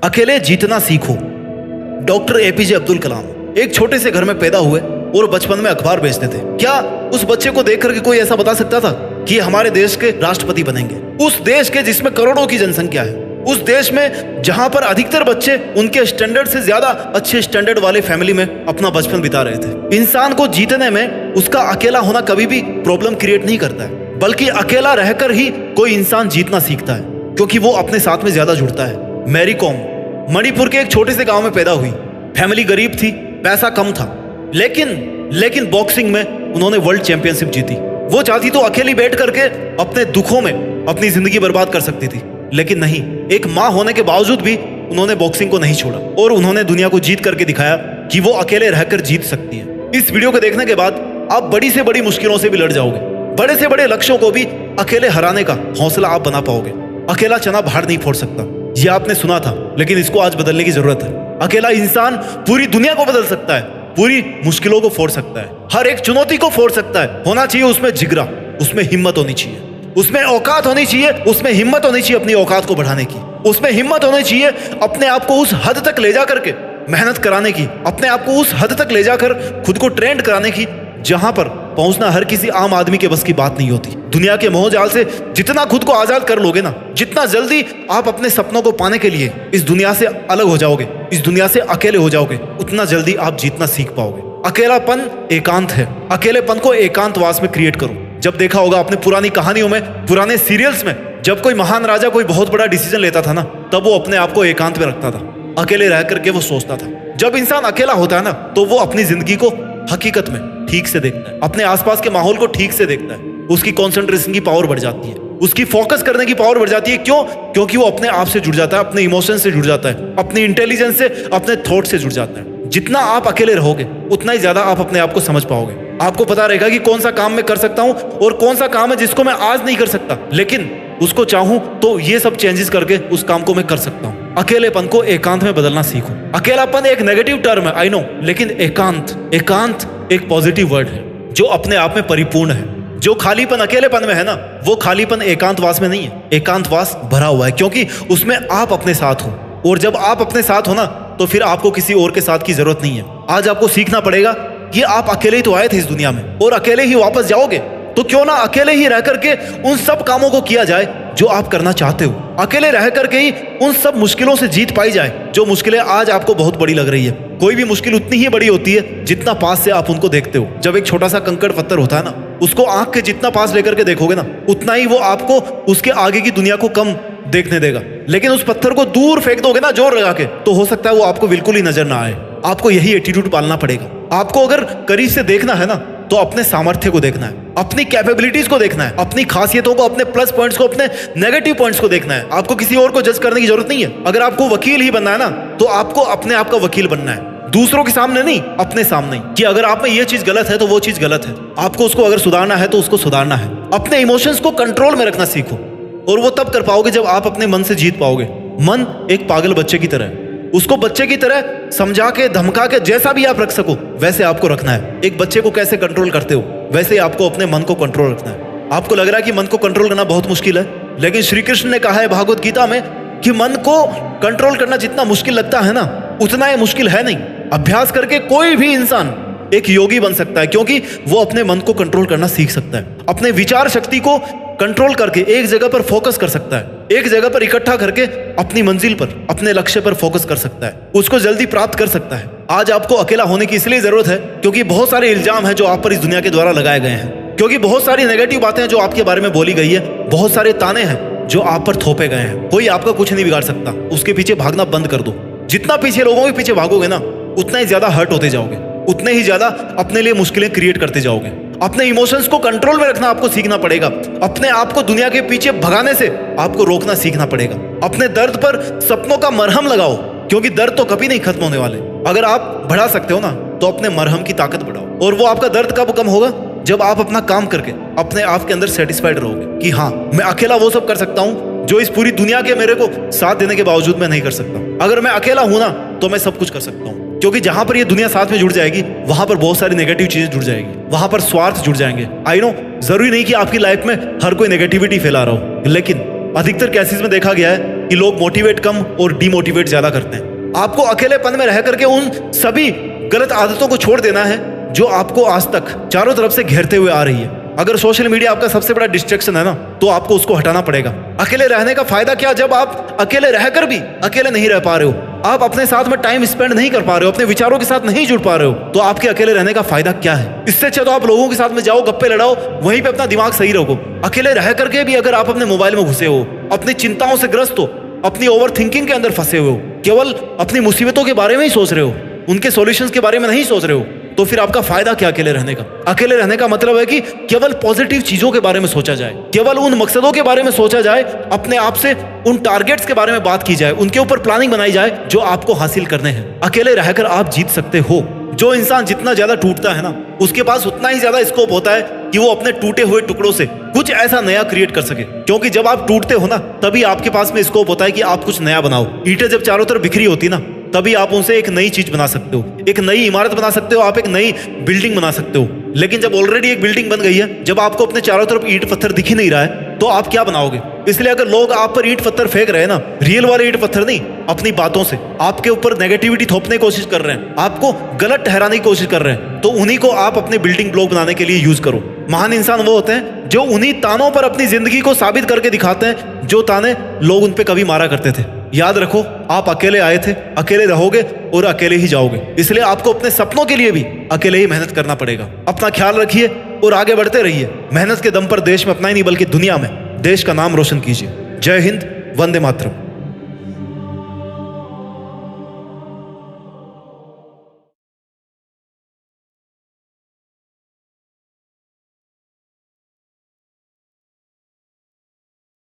अकेले जीतना सीखो। डॉक्टर एपीजे अब्दुल कलाम एक छोटे से घर में पैदा हुए और बचपन में अखबार बेचते थे। क्या उस बच्चे को देख करके कोई ऐसा बता सकता था कि हमारे देश के राष्ट्रपति बनेंगे? उस देश के जिसमें करोड़ों की जनसंख्या है, उस देश में जहां पर अधिकतर बच्चे उनके स्टैंडर्ड से ज्यादा अच्छे स्टैंडर्ड वाले फैमिली में अपना बचपन बिता रहे थे। इंसान को जीतने में उसका अकेला होना कभी भी प्रॉब्लम क्रिएट नहीं करता है, बल्कि अकेला रहकर ही कोई इंसान जीतना सीखता है, क्योंकि वो अपने साथ में ज्यादा जुड़ता है। मैरी कॉम मणिपुर के एक छोटे से गांव में पैदा हुई। फैमिली गरीब थी, पैसा कम था, लेकिन बॉक्सिंग में उन्होंने वर्ल्ड चैंपियनशिप जीती। वो चाहती तो अकेली बैठ करके अपने दुखों में अपनी जिंदगी बर्बाद कर सकती थी, लेकिन नहीं, एक माँ होने के बावजूद भी उन्होंने बॉक्सिंग को नहीं छोड़ा और उन्होंने दुनिया को जीत करके दिखाया कि वो अकेले रहकर जीत सकती है। इस वीडियो को देखने के बाद आप बड़ी से बड़ी मुश्किलों से भी लड़ जाओगे, बड़े से बड़े लक्ष्यों को भी अकेले हराने का हौसला आप बना पाओगे। अकेला चना बाहर नहीं फोड़ सकता, ये आपने सुना था, लेकिन इसको आज बदलने की जरूरत है। अकेला इंसान पूरी दुनिया को बदल सकता है, पूरी मुश्किलों को फोड़ सकता है, हर एक चुनौती को फोड़ सकता है। होना चाहिए उसमें जिगरा, उसमें हिम्मत होनी चाहिए, उसमें औकात होनी चाहिए, उसमें हिम्मत होनी चाहिए अपनी औकात को बढ़ाने की, उसमें हिम्मत होनी चाहिए अपने आप को उस हद तक ले जा करके मेहनत कराने की, अपने आप को उस हद तक ले जाकर खुद को ट्रेंड कराने की जहां पर पहुंचना हर किसी आम आदमी के बस की बात नहीं होती। दुनिया के मोहजाल से जितना खुद को आजाद कर लोगे ना, जितना जल्दी आप अपने सपनों को पाने के लिए इस दुनिया से अलग हो जाओगे, इस दुनिया से अकेले हो जाओगे, उतना जल्दी आप जीतना सीख पाओगे। अकेलापन एकांत है, अकेलेपन को एकांतवास में क्रिएट करो। जब देखा होगा आपने पुरानी कहानियों में, पुराने सीरियल्स में, जब कोई महान राजा कोई बहुत बड़ा डिसीजन लेता था ना, तब वो अपने आप को एकांत में रखता था, अकेले रह करके वो सोचता था। जब इंसान अकेला होता है ना, तो वो अपनी जिंदगी को हकीकत में ठीक से देखता है, अपने आसपास के माहौल को ठीक से देखता है। उसकी कंसंट्रेशन की पावर बढ़ जाती है, उसकी फोकस करने की पावर बढ़ जाती है। क्यों? क्योंकि वो अपने आप से जुड़ जाता है, अपने इमोशन से जुड़ जाता है, अपनी इंटेलिजेंस से, अपने थॉट से जुड़ जाता है। जितना आप अकेले रहोगे उतना ही ज्यादा आप अपने आप को समझ पाओगे। आपको पता रहेगा कि कौन सा काम मैं कर सकता हूं और कौन सा काम है जिसको मैं आज नहीं कर सकता, लेकिन उसको चाहूं तो ये सब चेंजेस करके उस काम को मैं कर सकता हूं। अकेलेपन को एकांत में बदलना सीखो। अकेलापन एक नेगेटिव टर्म है, आई नो, लेकिन एकांत एक पॉजिटिव वर्ड है जो अपने आप में परिपूर्ण है। जो खालीपन अकेलेपन में है ना, वो खालीपन एकांतवास में नहीं है। एकांतवास भरा हुआ है, क्योंकि उसमें आप अपने साथ हो, और जब आप अपने साथ हो ना, तो फिर आपको किसी और के साथ की जरूरत नहीं है। आज आपको सीखना पड़ेगा कि आप अकेले ही तो आए थे इस दुनिया में और अकेले ही वापस जाओगे, तो क्यों ना अकेले ही रह करके उन सब कामों को किया जाए जो आप करना चाहते हो। अकेले रह करके ही उन सब मुश्किलों से जीत पाई जाए जो मुश्किलें आज आपको बहुत बड़ी लग रही है। कोई भी मुश्किल उतनी ही बड़ी होती है जितना पास से आप उनको देखते हो। जब एक छोटा सा कंकड़ पत्थर होता है ना, उसको आंख के जितना पास लेकर के देखोगे ना, उतना ही वो आपको उसके आगे की दुनिया को कम देखने देगा। लेकिन उस पत्थर को दूर फेंक दोगे ना जोर लगा के, तो हो सकता है वो आपको बिल्कुल ही नजर ना आए। आपको यही एटीट्यूड पालना पड़ेगा। आपको अगर करीब से देखना है ना, तो अपने सामर्थ्य को देखना है, अपनी कैपेबिलिटीज को देखना है, अपनी खासियतों को, अपने प्लस पॉइंट्स को, अपने नेगेटिव पॉइंट्स को देखना है। आपको किसी और को जज करने की जरूरत नहीं है। अगर आपको वकील ही बनना है ना, तो आपको अपने आप का वकील बनना है, दूसरों के सामने नहीं, अपने सामने, कि अगर आप में ये चीज गलत है तो वो चीज गलत है। आपको उसको अगर सुधारना है तो उसको सुधारना है। अपने इमोशंस को कंट्रोल में रखना सीखो, और वो तब कर पाओगे जब आप अपने मन से जीत पाओगे। मन एक पागल बच्चे की तरह है, उसको बच्चे की तरह समझा के, धमका के, जैसा भी आप रख सको वैसे आपको रखना है। एक बच्चे को कैसे कंट्रोल करते हो, वैसे आपको अपने मन को कंट्रोल रखना है। आपको लग रहा है कि मन को कंट्रोल करना बहुत मुश्किल है, लेकिन श्री कृष्ण ने कहा है भागवत गीता में कि मन को कंट्रोल करना जितना मुश्किल लगता है ना, उतना ही मुश्किल है नहीं। अभ्यास करके कोई भी इंसान एक योगी बन सकता है, क्योंकि वो अपने मन को कंट्रोल करना सीख सकता है। अपने विचार शक्ति को कंट्रोल करके एक जगह पर फोकस कर सकता है, एक जगह पर इकट्ठा करके अपनी मंजिल पर, अपने लक्ष्य पर फोकस कर सकता है, उसको जल्दी प्राप्त कर सकता है। आज आपको अकेला होने की इसलिए जरूरत है क्योंकि बहुत सारे इल्जाम हैं जो आप पर इस दुनिया के द्वारा लगाए गए हैं, क्योंकि बहुत सारी नेगेटिव बातें हैं जो आपके बारे में बोली गई है, बहुत सारे ताने हैं जो आप पर थोपे गए हैं। कोई आपका कुछ नहीं बिगाड़ सकता, उसके पीछे भागना बंद कर दो। जितना पीछे लोगों के पीछे भागोगे ना, उतना ही ज्यादा हर्ट होते जाओगे, उतने ही ज्यादा अपने लिए मुश्किलें क्रिएट करते जाओगे। अपने इमोशंस को कंट्रोल में रखना आपको सीखना पड़ेगा। अपने आप को दुनिया के पीछे भगाने से आपको रोकना सीखना पड़ेगा। अपने दर्द पर सपनों का मरहम लगाओ, क्योंकि दर्द तो कभी नहीं खत्म होने वाले। अगर आप बढ़ा सकते हो ना, तो अपने मरहम की ताकत बढ़ाओ। और वो आपका दर्द कब कम होगा? जब आप अपना काम करके अपने आप के अंदर सेटिस्फाइड रहोगे कि हाँ, मैं अकेला वो सब कर सकता हूँ जो इस पूरी दुनिया के मेरे को साथ देने के बावजूद मैं नहीं कर सकता। अगर मैं अकेला हूं ना, तो मैं सब कुछ कर सकता हूँ। क्योंकि जहां पर ये दुनिया साथ में जुड़ जाएगी, वहां पर बहुत सारी नेगेटिव चीजें जुड़ जाएगी, वहां पर स्वार्थ जुड़ जाएंगे। आई नो, जरूरी नहीं कि आपकी लाइफ में हर कोई नेगेटिविटी फैला रहा हो, लेकिन अधिकतर केसेस में देखा गया है कि लोग मोटिवेट कम और डिमोटिवेट ज्यादा करते हैं। आपको अकेलेपन में रह करके उन सभी गलत आदतों को छोड़ देना है जो आपको आज तक चारों तरफ से घेरते हुए आ रही है। अगर सोशल मीडिया आपका सबसे बड़ा डिस्ट्रैक्शन है ना, तो आपको उसको हटाना पड़ेगा। अकेले रहने का फायदा क्या, जब आप अकेले रहकर भी अकेले नहीं रह पा रहे हो, आप अपने साथ में टाइम स्पेंड नहीं कर पा रहे हो, अपने विचारों के साथ नहीं जुड़ पा रहे हो, तो आपके अकेले रहने का फायदा क्या है? इससे अच्छा तो आप लोगों के साथ में जाओ, गप्पे लड़ाओ, वहीं पे अपना दिमाग सही रखो। अकेले रह करके भी अगर आप अपने मोबाइल में घुसे हो, अपनी चिंताओं से ग्रस्त हो, अपनी ओवर थिंकिंग के अंदर फंसे हुए हो, केवल अपनी मुसीबतों के बारे में ही सोच रहे हो, उनके सॉल्यूशंस के बारे में नहीं सोच रहे हो, तो फिर आपका फायदा क्या अकेले रहने का? अकेले रहने का मतलब है कि केवल पॉजिटिव चीजों के बारे में सोचा जाए, केवल उन मकसदों के बारे में सोचा जाए, अपने आप से उन टारगेट्स के बारे में बात की जाए, उनके ऊपर प्लानिंग बनाई जाए जो आपको हासिल करने हैं। अकेले रहकर आप जीत सकते हो। जो इंसान जितना ज्यादा टूटता है ना, उसके पास उतना ही ज्यादा स्कोप होता है कि वो अपने टूटे हुए टुकड़ों से कुछ ऐसा नया क्रिएट कर सके। क्योंकि जब आप टूटते हो ना, तभी आपके पास में स्कोप होता है कि आप कुछ नया बनाओ। ईंटें जब चारों तरफ बिखरी होती ना, तभी आप उनसे एक नई चीज बना सकते हो, एक नई इमारत बना सकते हो, आप एक नई बिल्डिंग बना सकते हो। लेकिन जब ऑलरेडी एक बिल्डिंग बन गई है, जब आपको अपने चारों तरफ ईंट पत्थर दिख ही नहीं रहा है, तो आप क्या बनाओगे? इसलिए अगर लोग आप पर ईंट पत्थर फेंक रहे हैं ना, रियल वाले ईंट पत्थर नहीं, अपनी बातों से आपके ऊपर नेगेटिविटी थोपने की कोशिश कर रहे हैं, आपको गलत ठहराने की कोशिश कर रहे हैं, तो उन्हीं को आप अपने बिल्डिंग ब्लॉक बनाने के लिए यूज करो। महान इंसान वो होते हैं जो उन्हीं तानों पर अपनी जिंदगी को साबित करके दिखाते हैं जो ताने लोग उन पे कभी मारा करते थे। याद रखो, आप अकेले आए थे, अकेले रहोगे और अकेले ही जाओगे। इसलिए आपको अपने सपनों के लिए भी अकेले ही मेहनत करना पड़ेगा। अपना ख्याल रखिए और आगे बढ़ते रहिए। मेहनत के दम पर देश में अपना ही नहीं बल्कि दुनिया में देश का नाम रोशन कीजिए। जय हिंद, वंदे मातरम।